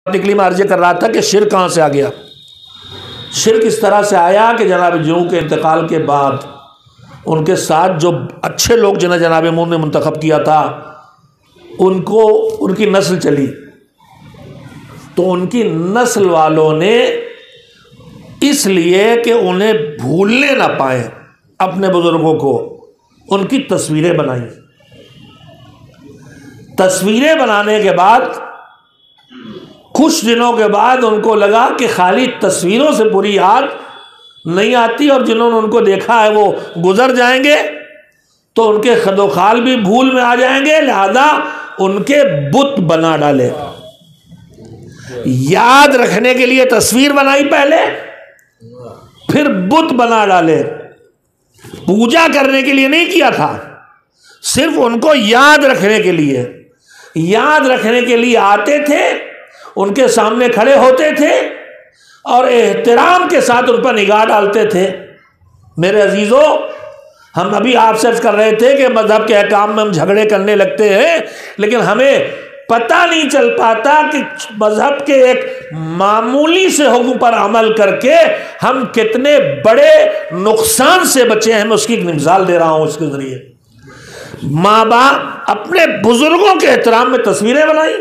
निकली में अर्ज कर रहा था कि शिर्क कहाँ से आ गया। शिर्क इस तरह से आया कि जनाब जूं के इंतकाल के बाद उनके साथ जो अच्छे लोग जिन्हें जनाब मून ने मुंतखब किया था उनको उनकी नस्ल चली, तो उनकी नस्ल वालों ने इसलिए कि उन्हें भूलने ना पाए अपने बुजुर्गों को, उनकी तस्वीरें बनाई। तस्वीरें बनाने के बाद कुछ दिनों के बाद उनको लगा कि खाली तस्वीरों से पूरी याद नहीं आती और जिन्होंने उनको देखा है वो गुजर जाएंगे तो उनके खदोखाल भी भूल में आ जाएंगे, लिहाजा उनके बुत बना डाले। याद रखने के लिए तस्वीर बनाई पहले, फिर बुत बना डाले। पूजा करने के लिए नहीं किया था, सिर्फ उनको याद रखने के लिए। याद रखने के लिए आते थे, उनके सामने खड़े होते थे और एहतराम के साथ उन पर निगाह डालते थे। मेरे अजीजों, हम अभी आपसे अर्ज कर रहे थे कि मजहब के अहकाम में हम झगड़े करने लगते हैं, लेकिन हमें पता नहीं चल पाता कि मजहब के एक मामूली से हुक्म पर अमल करके हम कितने बड़े नुकसान से बचे हैं। मैं उसकी एक मिसाल दे रहा हूं इसके जरिए। माँ बाप अपने बुजुर्गों के एहतराम में तस्वीरें बनाई,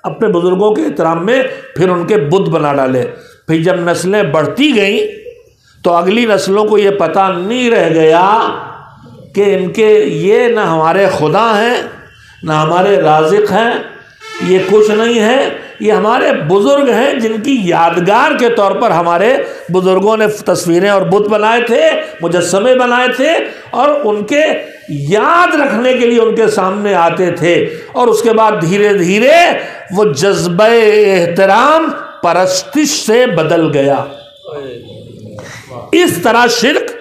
अपने बुजुर्गों के एहतराम में फिर उनके बुत बना डाले। फिर जब नस्लें बढ़ती गई तो अगली नस्लों को ये पता नहीं रह गया कि इनके ये ना हमारे खुदा हैं ना हमारे राज़िक हैं, ये कुछ नहीं है, ये हमारे बुजुर्ग हैं जिनकी यादगार के तौर पर हमारे बुजुर्गों ने तस्वीरें और बुत बनाए थे, मुजस्समे बनाए थे और उनके याद रखने के लिए उनके सामने आते थे। और उसके बाद धीरे धीरे वो जज्बे एहतराम परस्तिश से बदल गया। इस तरह शिर्क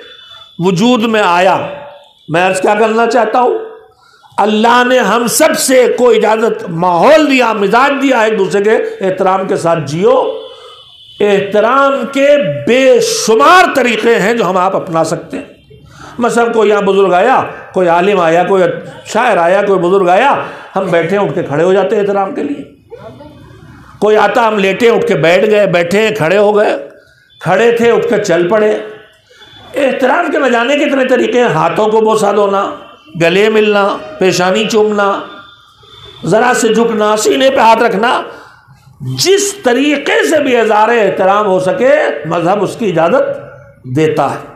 वजूद में आया। मैं अर्ज क्या करना चाहता हूं, अल्लाह ने हम सब से कोई इजाजत, माहौल दिया, मिजाज दिया, एक दूसरे के एहतराम के साथ जियो। एहतराम के बेशुमार तरीके हैं जो हम आप अपना सकते हैं। मसलन कोई यहाँ बुजुर्ग आया, कोई आलिम आया, कोई शायर आया, कोई बुजुर्ग आया, हम बैठे उठ के खड़े हो जाते हैं एहतराम के लिए। कोई आता, हम लेटे उठ के बैठ गए, बैठे खड़े हो गए, खड़े थे उठ के चल पड़े। एहतराम के न जाने कितने तरीके हैं। हाथों को बोसा धोना, गले मिलना, पेशानी चूमना, जरा से झुकना, सीने पे हाथ रखना, जिस तरीके से भी इज़हार एहतराम हो सके मजहब उसकी इजाजत देता है।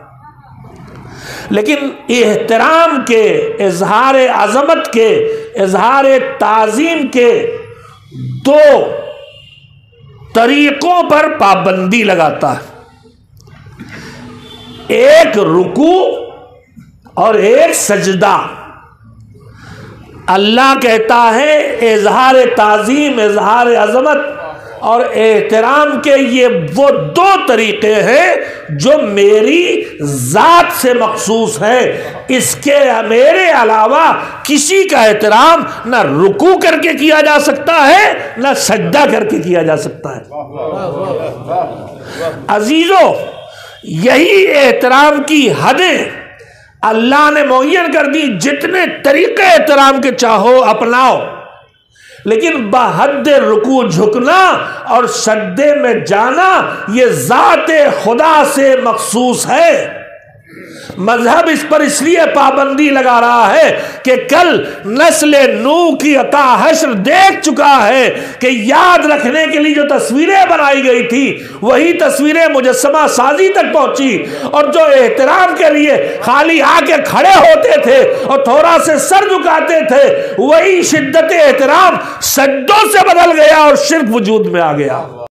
लेकिन एहतराम के, इज़हार अज़मत के, इज़हार ताज़ीम के दो तरीकों पर पाबंदी लगाता है, एक रुकू और एक सजदा। अल्लाह कहता है इज़हार ताज़ीम, इज़हार अज़मत और एहतराम के ये वो दो तरीके हैं जो मेरी ज़ात से मखसूस है। इसके मेरे अलावा किसी का एहतराम ना रुकू करके किया जा सकता है ना सजदा करके किया जा सकता है। अजीजों, यही एहतराम की हदें अल्लाह ने मुअय्यन कर दी। जितने तरीके एहतराम के चाहो अपनाओ, लेकिन बहद रुकू झुकना और सजदे में जाना ये ज़ाते खुदा से मखसूस है। मजहब इस पर इसलिए पाबंदी लगा रहा है कि कल नस्ल नूह की अता हश्र देख चुका है कि याद रखने के लिए जो तस्वीरें बनाई गई थी वही तस्वीरें मुजस्समा साजी तक पहुंची, और जो एहतराम के लिए खाली आके खड़े होते थे और थोड़ा से सर झुकाते थे वही शिद्दत एहतराम सज्जों से बदल गया और शिर्क वजूद में आ गया।